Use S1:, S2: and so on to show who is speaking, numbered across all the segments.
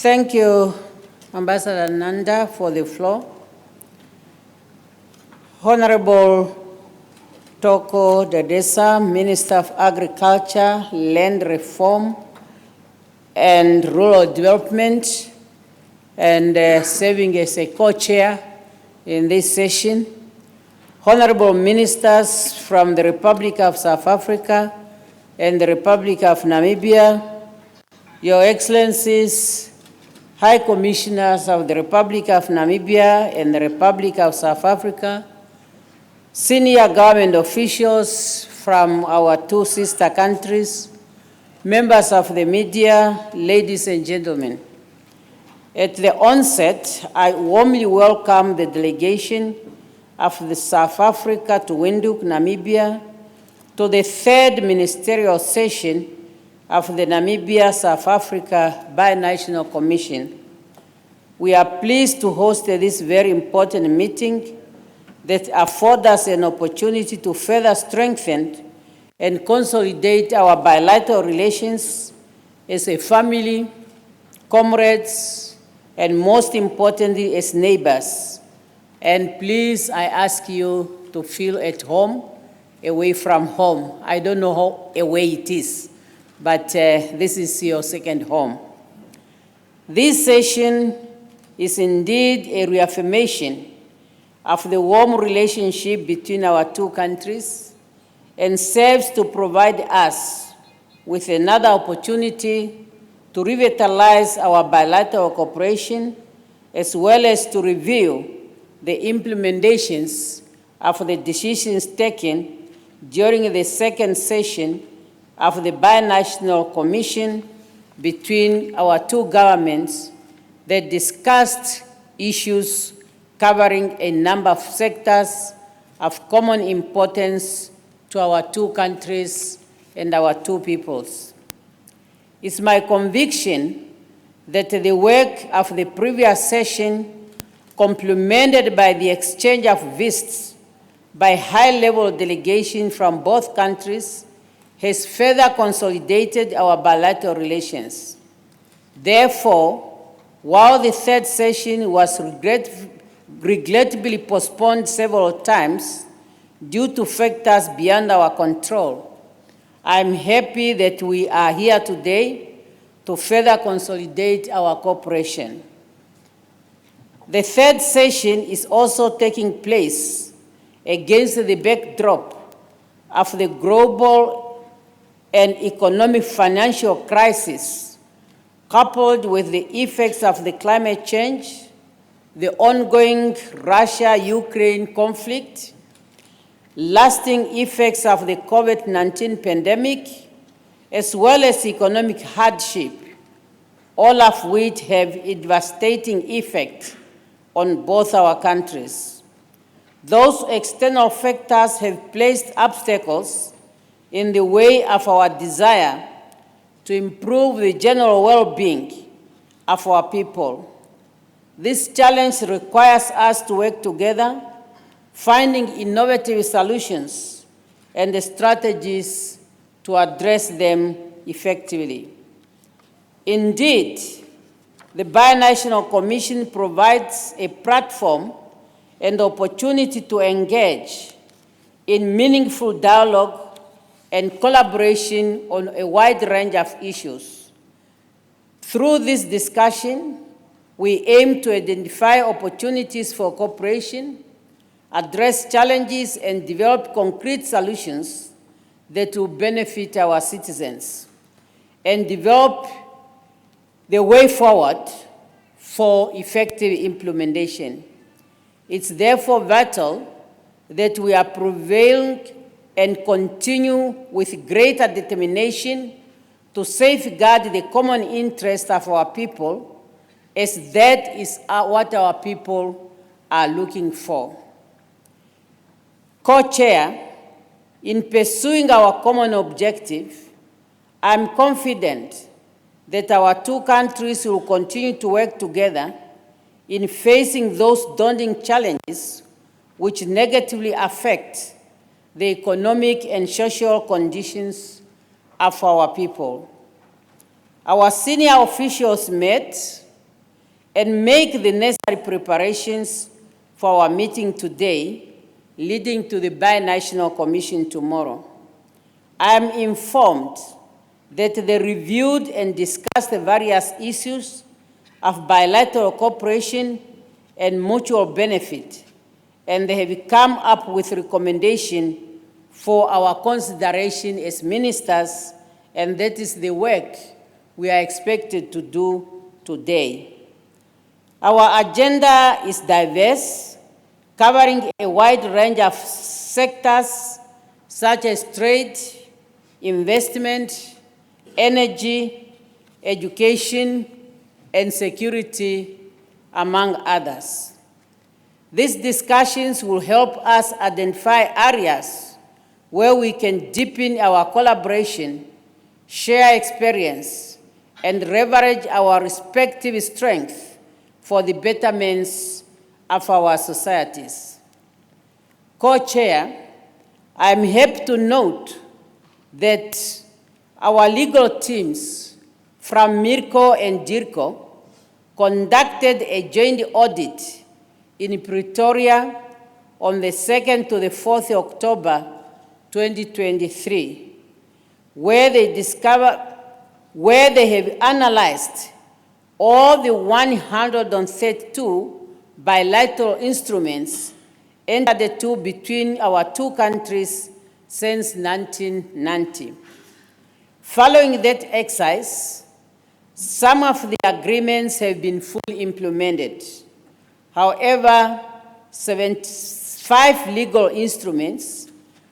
S1: Thank you, Ambassador Nanda, for the floor. Honorable Thokozile, Minister of Agriculture, Land Reform, and Rural Development, and serving as a co-chair in this session. Honorable Ministers from the Republic of South Africa and the Republic of Namibia, Your Excellencies, High Commissioners of the Republic of Namibia and the Republic of South Africa, senior government officials from our two sister countries, members of the media, ladies and gentlemen. At the onset, I warmly welcome the delegation of the South Africa to Windhoek, Namibia, to the third ministerial session of the Namibia-South Africa Binational Commission. We are pleased to host this very important meeting that affords us an opportunity to further strengthen and consolidate our bilateral relations as a family, comrades, and most importantly, as neighbors. And please, I ask you to feel at home, away from home. I don't know how away it is, but this is your second home. This session is indeed a reaffirmation of the warm relationship between our two countries and serves to provide us with another opportunity to revitalize our bilateral cooperation, as well as to review the implementations of the decisions taken during the second session of the Binational Commission between our two governments that discussed issues covering a number of sectors of common importance to our two countries and our two peoples. It's my conviction that the work of the previous session, complemented by the exchange of visits by high-level delegations from both countries, has further consolidated our bilateral relations. Therefore, while the third session was regrettably postponed several times due to factors beyond our control, I'm happy that we are here today to further consolidate our cooperation. The third session is also taking place against the backdrop of the global and economic financial crisis, coupled with the effects of the climate change, the ongoing Russia-Ukraine conflict, lasting effects of the COVID-19 pandemic, as well as economic hardship, all of which have a devastating effect on both our countries. Those external factors have placed obstacles in the way of our desire to improve the general well-being of our people. This challenge requires us to work together, finding innovative solutions and strategies to address them effectively. Indeed, the Binational Commission provides a platform and opportunity to engage in meaningful dialogue and collaboration on a wide range of issues. Through this discussion, we aim to identify opportunities for cooperation, address challenges, and develop concrete solutions that will benefit our citizens, and develop the way forward for effective implementation. It's therefore vital that we are prevailing and continue with greater determination to safeguard the common interest of our people, as that is what our people are looking for. Co-chair, in pursuing our common objective, I'm confident that our two countries will continue to work together in facing those daunting challenges which negatively affect the economic and social conditions of our people. Our senior officials met and make the necessary preparations for our meeting today, leading to the Binational Commission tomorrow. I am informed that they reviewed and discussed the various issues of bilateral cooperation and mutual benefit, and they have come up with recommendations for our consideration as ministers, and that is the work we are expected to do today. Our agenda is diverse, covering a wide range of sectors such as trade, investment, energy, education, and security, among others. These discussions will help us identify areas where we can deepen our collaboration, share experience, and leverage our respective strengths for the betterment of our societies. Co-Chair, I am happy to note that our legal teams from MIRCO and DIRCO conducted a joint audit in Pretoria on the 2nd to the 4th of October 2023, where they have analyzed all the 132 bilateral instruments entered into between our two countries since 1990. Following that exercise, some of the agreements have been fully implemented. However, 75 legal instruments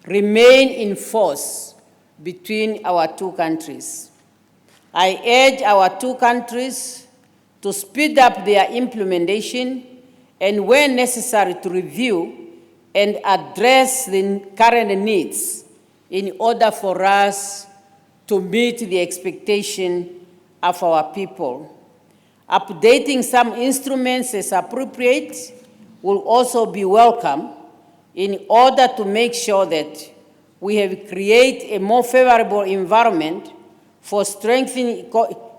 S1: remain in force between our two countries. I urge our two countries to speed up their implementation and, where necessary, to review and address the current needs in order for us to meet the expectation of our people. Updating some instruments as appropriate will also be welcome in order to make sure that we have created a more favorable environment for strengthening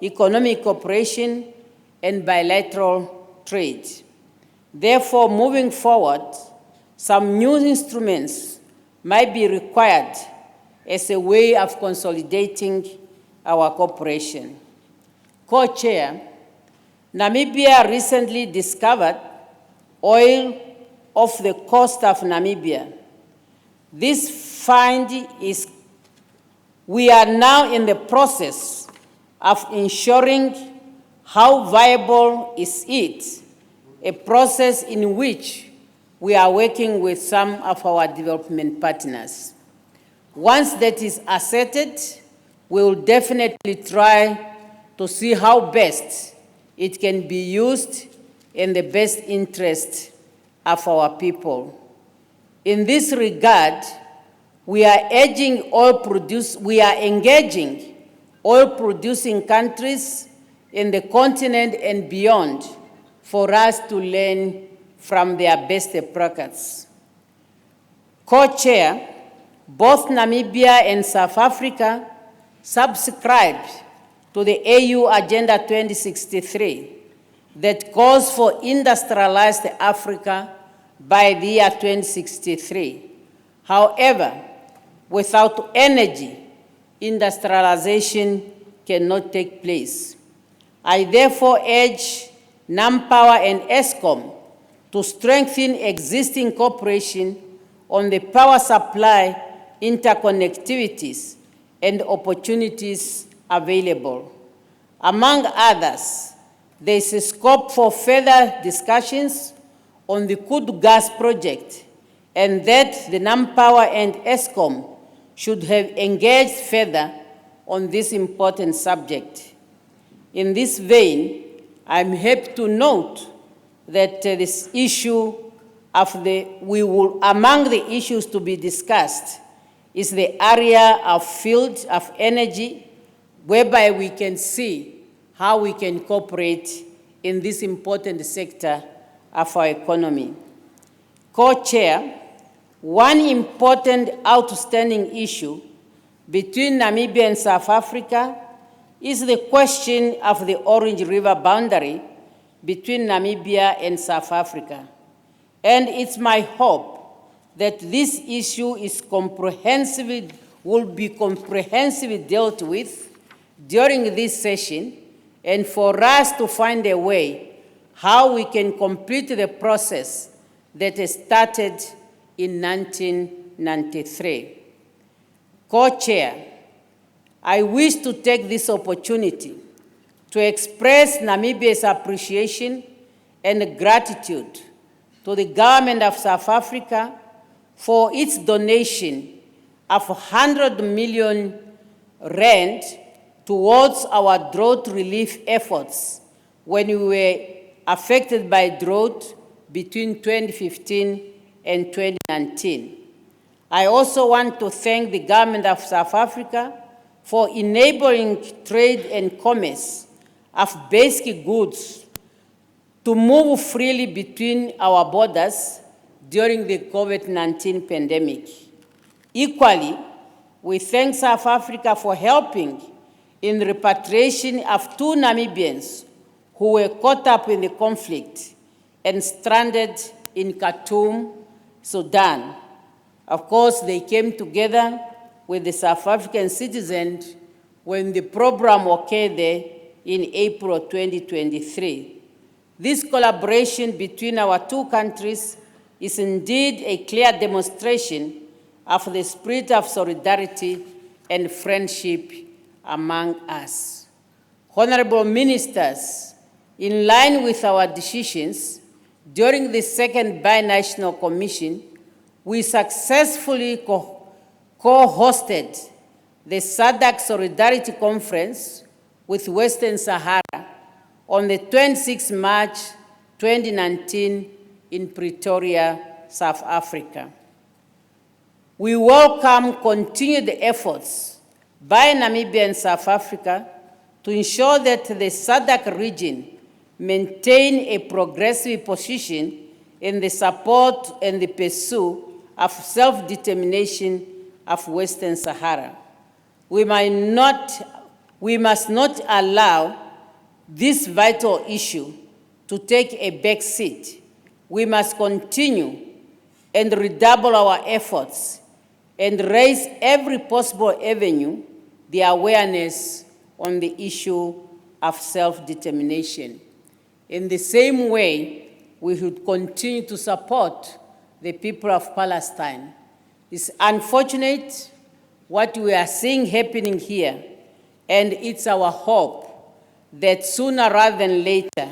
S1: economic cooperation and bilateral trade. Therefore, moving forward, some new instruments might be required as a way of consolidating our cooperation. Co-Chair, Namibia recently discovered oil off the coast of Namibia. This find is, we are now in the process of ensuring how viable is it, a process in which we are working with some of our development partners. Once that is asserted, we will definitely try to see how best it can be used in the best interest of our people. In this regard, we are engaging oil-producing countries in the continent and beyond for us to learn from their best practices. Co-Chair, both Namibia and South Africa subscribed to the AU Agenda 2063 that calls for industrialized Africa by the year 2063. However, without energy, industrialization cannot take place. I therefore urge NamPower and Eskom to strengthen existing cooperation on the power supply interconnectivities and opportunities available. Among others, there is a scope for further discussions on the Kudu gas project, and that the NamPower and Eskom should have engaged further on this important subject. In this vein, I'm happy to note that this issue of among the issues to be discussed is the area of field of energy, whereby we can see how we can cooperate in this important sector of our economy. Co-Chair, one important outstanding issue between Namibia and South Africa is the question of the Orange River boundary between Namibia and South Africa. And it's my hope that this issue will be comprehensively dealt with during this session, and for us to find a way how we can complete the process that started in 1993. Co-Chair, I wish to take this opportunity to express Namibia's appreciation and gratitude to the government of South Africa for its donation of 100 million rand towards our drought relief efforts when we were affected by drought between 2015 and 2019. I also want to thank the government of South Africa for enabling trade and commerce of basic goods to move freely between our borders during the COVID-19 pandemic. Equally, we thank South Africa for helping in the repatriation of 2 Namibians who were caught up in the conflict and stranded in Khartoum, Sudan. Of course, they came together with the South African citizens when the program occurred there in April 2023. This collaboration between our 2 countries is indeed a clear demonstration of the spirit of solidarity and friendship among us. Honorable Ministers, in line with our decisions, during the second Binational Commission, we successfully co-hosted the SADC Solidarity Conference with Western Sahara on the 26th March 2019 in Pretoria, South Africa. We welcome continued efforts by Namibia and South Africa to ensure that the SADC region maintain a progressive position in the support and the pursuit of self-determination of Western Sahara. We must not allow this vital issue to take a back seat. We must continue and redouble our efforts and raise every possible avenue the awareness on the issue of self-determination. In the same way, we should continue to support the people of Palestine. It's unfortunate what we are seeing happening here, and it's our hope that sooner rather than later,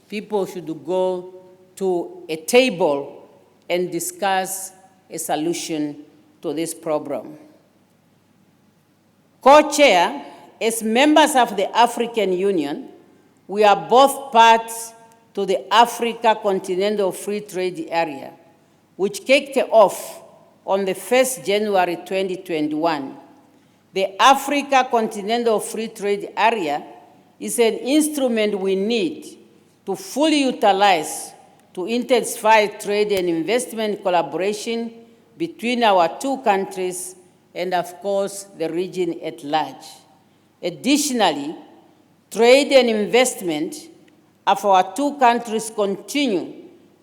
S1: people should go to a table and discuss a solution to this problem. Co-chair, as members of the African Union, we are both parts to the Africa Continental Free Trade Area, which kicked off on the 1st January 2021. The Africa Continental Free Trade Area is an instrument we need to fully utilize to intensify trade and investment collaboration between our 2 countries and, of course, the region at large. Additionally, trade and investment of our 2 countries continue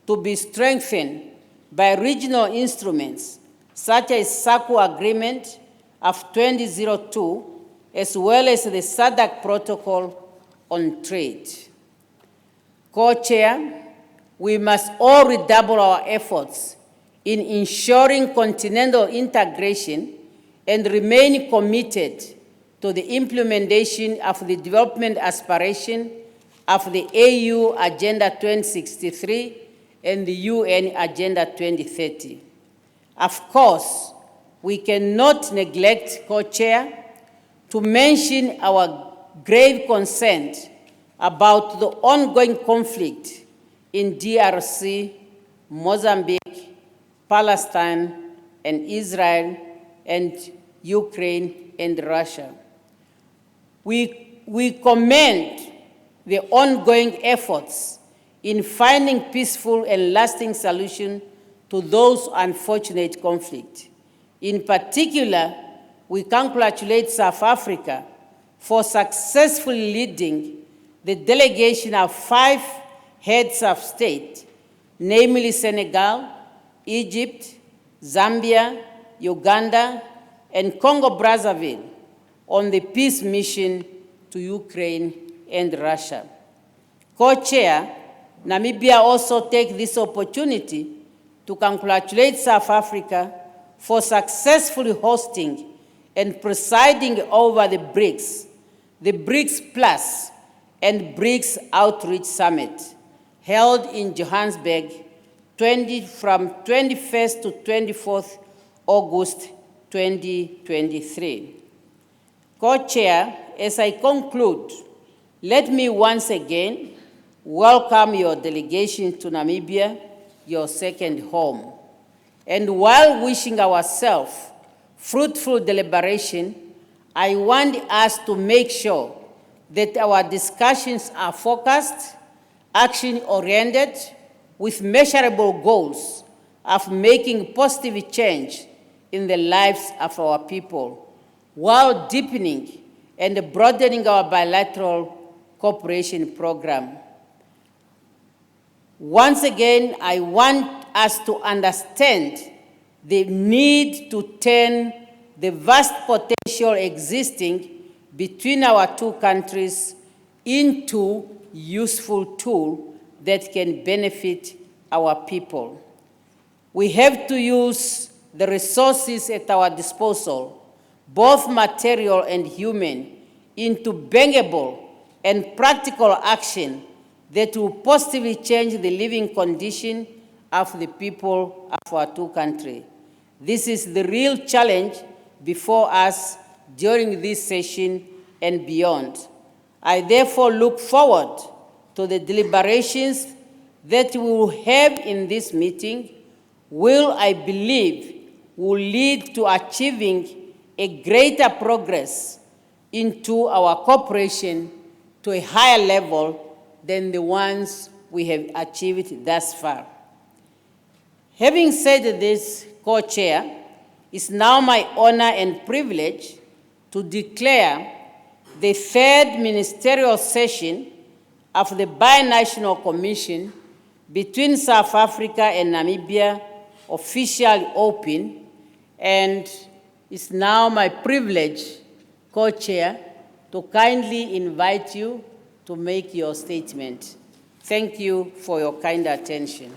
S1: to be strengthened by regional instruments such as SACU Agreement of 2002, as well as the SADC Protocol on Trade. Co-chair, we must all redouble our efforts in ensuring continental integration and remain committed to the implementation of the development aspiration of the AU Agenda 2063 and the UN Agenda 2030. Of course, we cannot neglect, Co-Chair, to mention our grave concern about the ongoing conflict in DRC, Mozambique, Palestine, and Israel, and Ukraine and Russia. We commend the ongoing efforts in finding peaceful and lasting solutions to those unfortunate conflicts. In particular, we congratulate South Africa for successfully leading the delegation of 5 heads of state, namely Senegal, Egypt, Zambia, Uganda, and Congo-Brazzaville, on the peace mission to Ukraine and Russia. Co-chair, Namibia also takes this opportunity to congratulate South Africa for successfully hosting and presiding over the BRICS Plus and BRICS Outreach Summit, held in Johannesburg from 21st to 24th August 2023. Co-chair, as I conclude, let me once again welcome your delegation to Namibia, your second home. And while wishing ourselves fruitful deliberation, I want us to make sure that our discussions are focused, action-oriented, with measurable goals of making positive change in the lives of our people, while deepening and broadening our bilateral cooperation program. Once again, I want us to understand the need to turn the vast potential existing between our two countries into useful tool that can benefit our people. We have to use the resources at our disposal, both material and human, into bankable and practical action that will positively change the living condition of the people of our two countries. This is the real challenge before us during this session and beyond. I therefore look forward to the deliberations that we will have in this meeting, will, I believe, will lead to achieving a greater progress into our cooperation to a higher level than the ones we have achieved thus far. Having said this, co-chair, it's now my honor and privilege to declare the third ministerial session of the Binational Commission between South Africa and Namibia officially open, and it's now my privilege, co-chair, to kindly invite you to make your statement. Thank you for your kind attention.